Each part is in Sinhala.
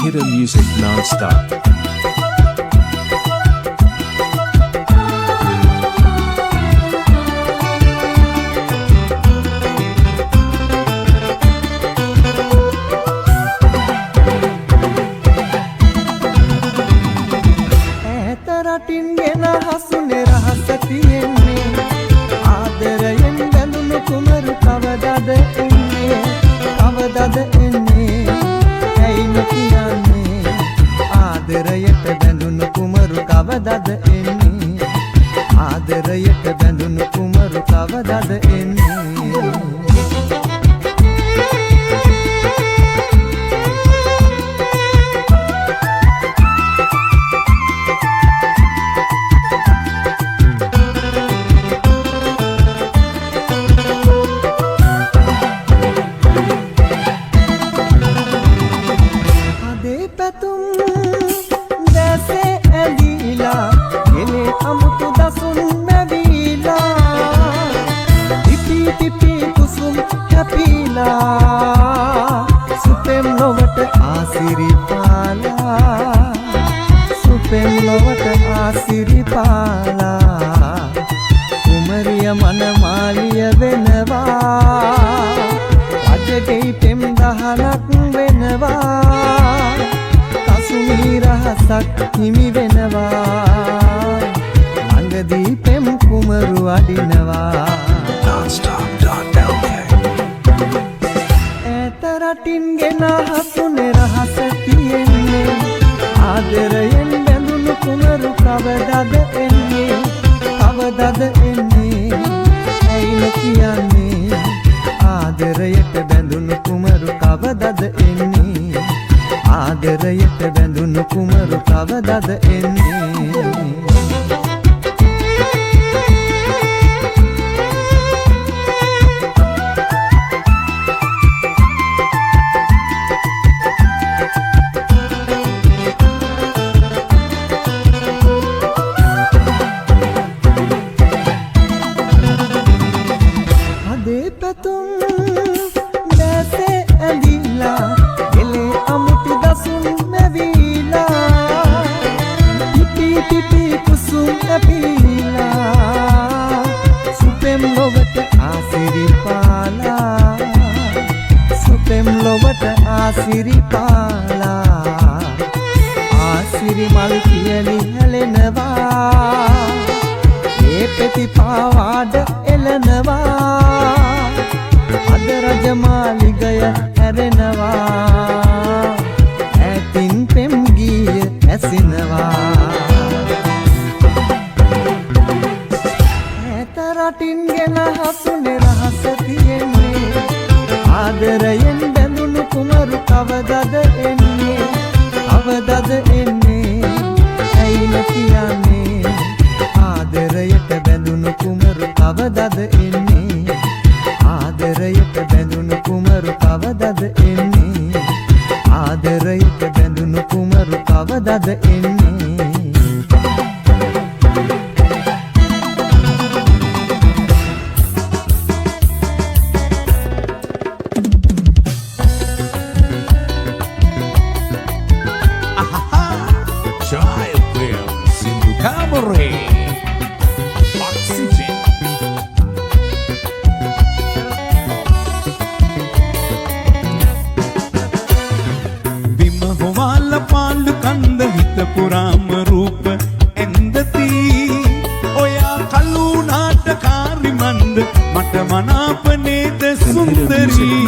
Hidden music non-stop. ආදරයට බැඳුණු කුමරු කවදද එන්නේ අදේ පැතුම් දැසේ ඇලිලා ගෙලේ අමුතු දසුන් සුපෙම් ලොවට ආසිරිපාලා සුපෙම් ලොවට ආසිරිපාලා කුමරිය මනමාලිය වෙනවා රජගෙයි පෙම් දහනක් වෙනවා කසුමී රහසක් හිමි වෙනවා ළඟදී පෙම් කුමරු අඩිනවා රටින් ගෙන හසුනේ රහස තියෙන්නේ ආදරයෙන් බැඳුණු කුමරු කවදද එන්නේ කවදද එන්නේ ඇයිල කියන්නේ ආදරයට බැඳුණු කුමරු කවදද එන්නේ ආදරයට බැඳුණු කුමරු කවදද එන්නේ සුපෙම් ලොවට ආසිරිපාලා ආසිරි මල් පියලි හැලෙනවා ඒ පෙති පාවාඩ එලනවා අද රජමාලිගය හැරෙනවා ඈතින් පෙම් ගීය ඇසෙනවා ඈත රටින් ගෙන හසුනේ රහස තියෙන්නේ ආදරයෙන් බැඳුණු කුමරු කවදද එන්නේ කවදද එන්නේ ඇයිල කියන්නේ ආදරයට බැඳුණු කුමරු කවදද එන්නේ ආදරයට බැඳුණු කුමරු කවදද එන්නේ ආදරයට බැඳුණු කුමරු කවදද එන්නේ පුරාම රූප ඇන්දති ඔයා කලුනාට කාරිමන්ද මට මනාපනේද සුන්දරී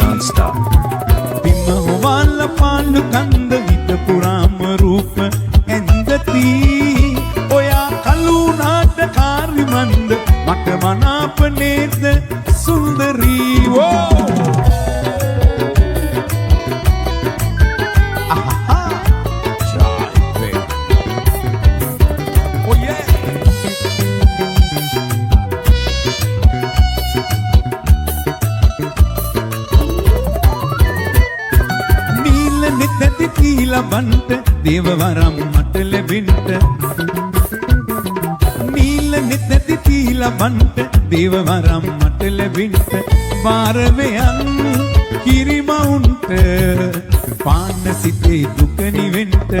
බිම හොවල්ල පාලු කන්ද හිත පුරාම රූප ඇන්දති ඔයා කලුනාට කාරිමන්ද මට මනාපනේද සුන්දරී ලබන්ට දේවවරම් මට ලැබෙන්ට නීල නෙතති තී ලබන්ට දේවවරම් මට ලැබෙන්ට වාරවයන් කිරිමවුන්ට පාන්න සිතේ දුක නිවෙන්ට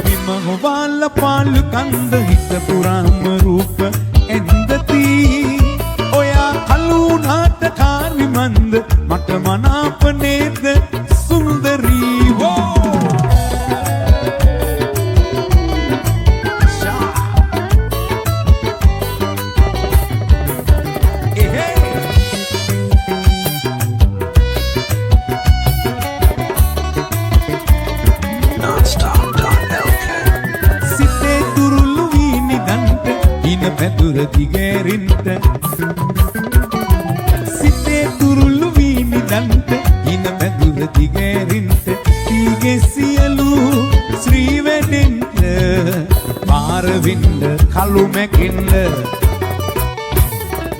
බිම හොවාල පාලු කන්ද හිත පුරාම රූප ඇන්දති ඔයා කලුණාට කාරි මන්ද මට මනාප නේද සුන්දරී වෝ පැදුර දිගෑරින්ට සිතේ තුරුළු වීනි දන්ට හින පැදුර දිගෑරින්ට ඊගේ සියලු ශ්‍රී වැඩෙන්ට පාරවින්ද කළු මැකෙන්ද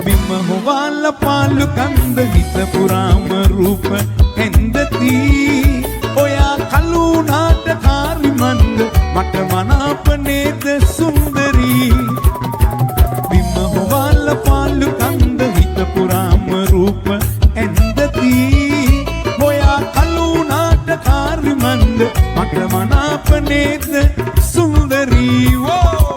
බිම හොවාල පාලු කන්ද හිත පුරාම රූප ඇන්දති ඔයා කළුණාට කාරි මන්ද මට මනාප නේද සුන්දරී හොවාල පාලු කන්ද හිත පුරාම රූප ඇන්දති ඔයා කළුණාට කාරි මන්ද මට මනාප නේද සුන්දරී වෝ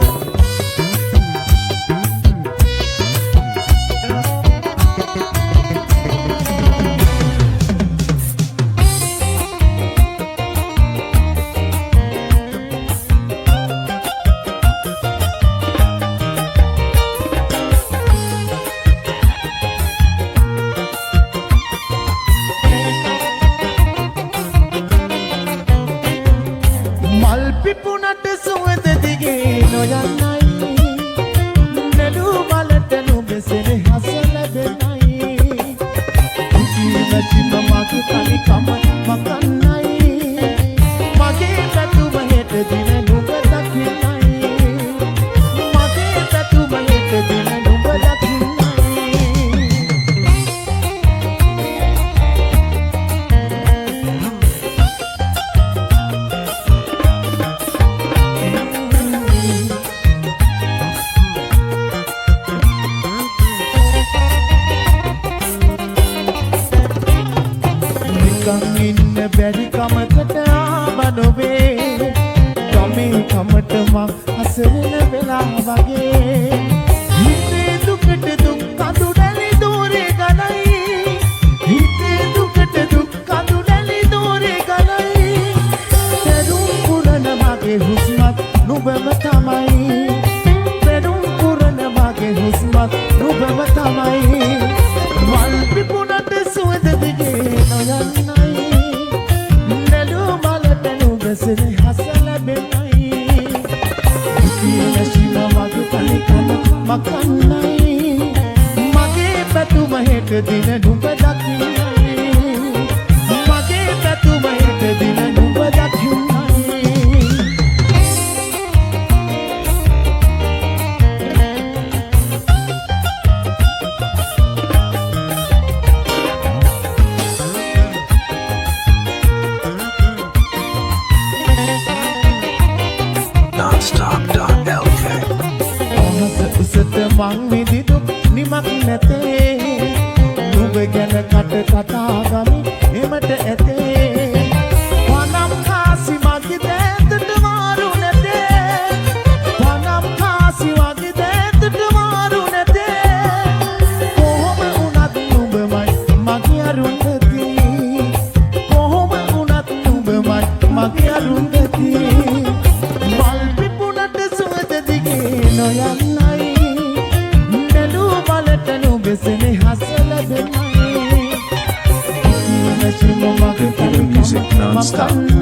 Music non-stop.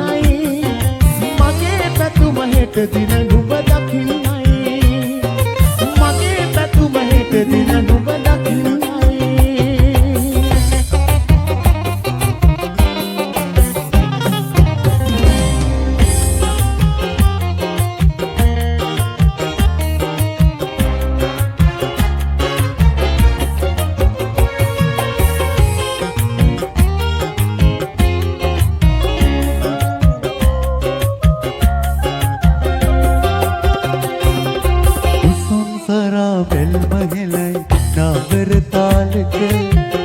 නාගර තාලක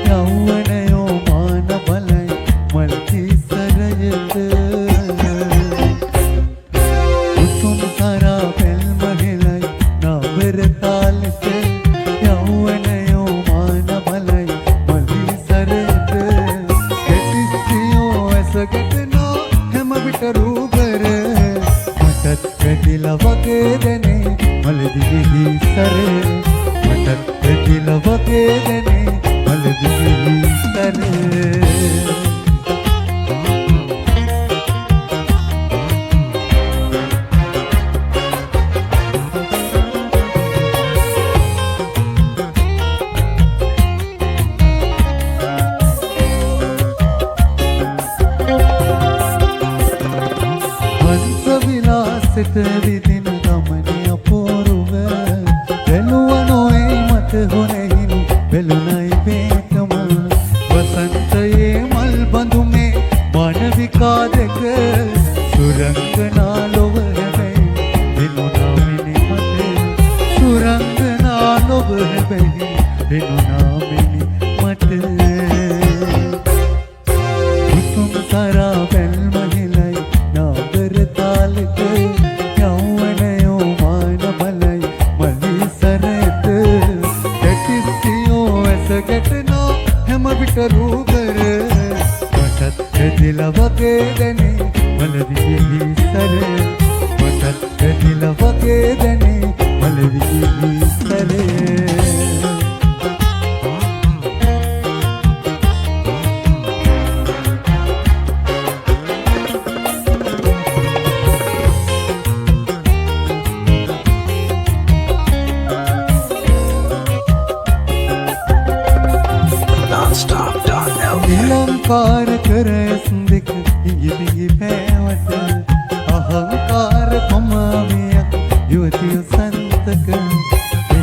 යෞවනයෝ මාන බලයි මල්ති දෙනේ මලදිවි සරේ සිත විදින ගමනේ අපෝරුව බැලුවනොයි මට හොනෙහිනු බැලුනයි බේකම වසන්තයේ මල් බඳුමේ මානවිකා දෙක සුරංගනා ලොව හැබැයි දිනුනා මිනි මට සුරංගනා ලොව හැබැයි දිනුනා මිනි මට උතුම් සරා බැල්මහිලයි නාබර තාලක रूबर मटत दिल वगे दने मलदिवि सरे मटत दिल वगे दने मलदिवि सरे अहंकार करे संदिक इंगी बिंगी पैवट अहंकार पमाविया युवती संतक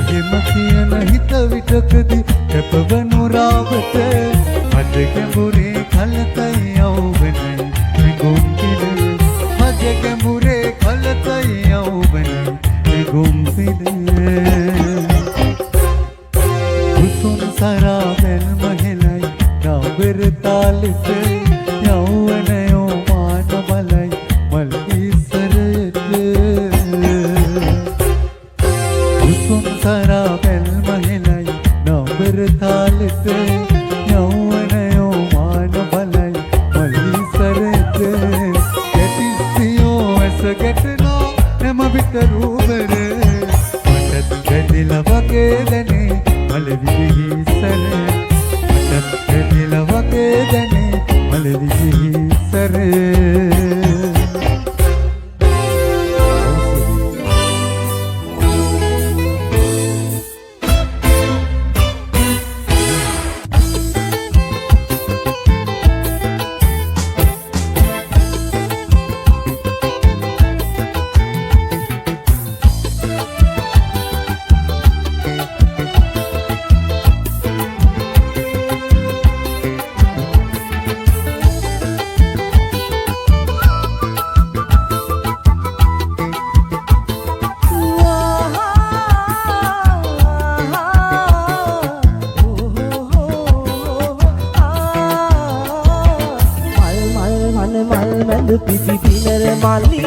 हिमतियन हित विटकदी कपवनु रावत अजके बुरे खलतई औवने गुंपिले अजके बुरे खलतई औवने गुंपिले कुसुम सरा बेल महिलाई नाबर तालित यौवनयो मान मलई मलई सरत कुसुम सरा बेल महिलाई नाबर तालित यौवनयो मान मलई मलई सरत केतिसियो ऐस गेटनो एम बितरूबर मटत दिल वगे दने मलविहि सरे दिल वगे दने मलविहि सरे පිපිපිනර මලි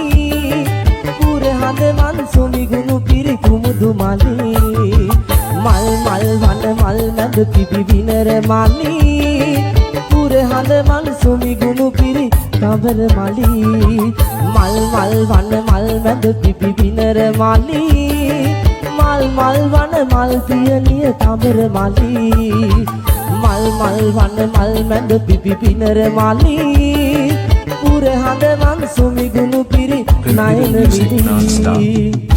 පුර හඳ මල් සොමි ගුණු පිරි කුමුදු මලි මල් මල් වන මල් මැද පිපිපිනර මලි පුර හඳ මල් සොමි ගුණු පිරි කබර මලි මල් මල් වන මල් මැද පිපිපිනර මලි මල් මල් වන මල් පියලිය කබර මලි මල් මල් වන මල් මැද පිපිපිනර මලි පුර හඳ මන් සුමි ගුණු පිරි නයන විදි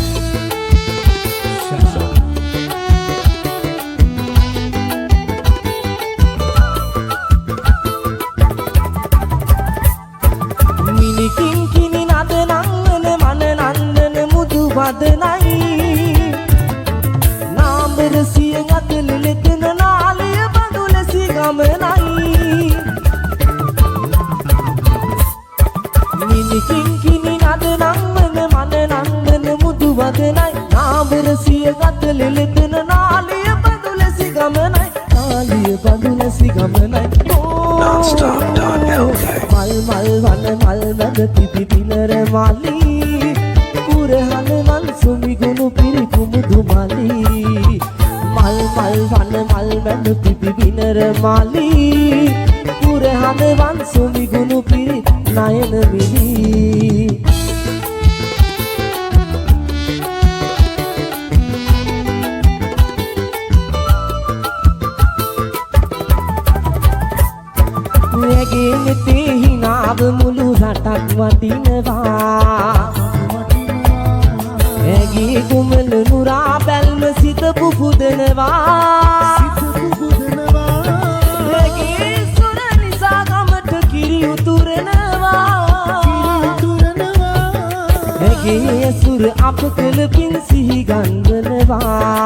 මිනිකින් කිනි නද නංගන මන නන්දන මුදු වදනයි නාඹර සිය අතල ලෙතන නාලය බඳුල සිගමනයි මිනිකින් නද නංගන මන නන්දන මුදු වදනයි නාඹර සිය අතල ලෙතන නාලය බඳුල සිගමනයි නාලය බඳුල සිගමනයි මල් මල් වන මල් මැද පිපිපිනර මලි පුර හඳ මල් සුමි ගුණු පිරි කුමුදු මලි මල් මල් වන මල් මැද පිපිපිනර මලි පුර හඳ මල් සුමි ගුණු පිරි නයන මිලි සිතේ හිනාව මුළු රටක් වටිනවා ඇගේ කුමල නුරා බැල්ම සිත පුපුදනවා ඇගේ සුර නිසා ගමට කිරි උතුරනවා ඇගේ ඇසුර අප කළ පින් සිහි ගන්වනවා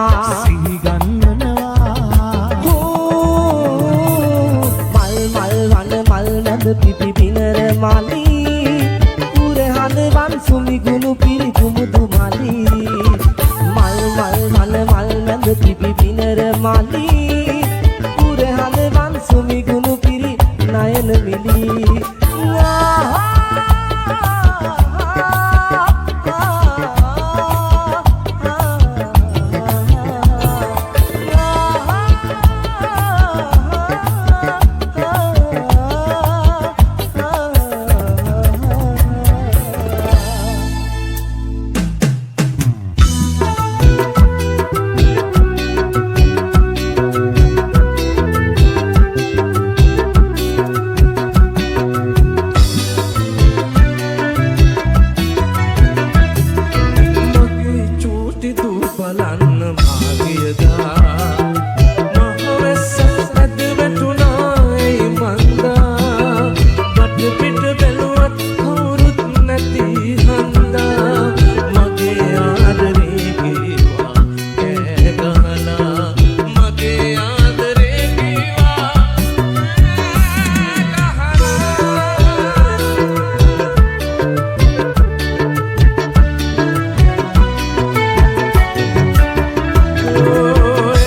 මල් නැද පිපි පිනර මාලී පුර හඳවන් සුමිගුණු පිරි කුමුදු මාලී මල් නැද පිපි පිනර මාලී පුර හඳවන් සුමිගුණු පිරි නයන මිලී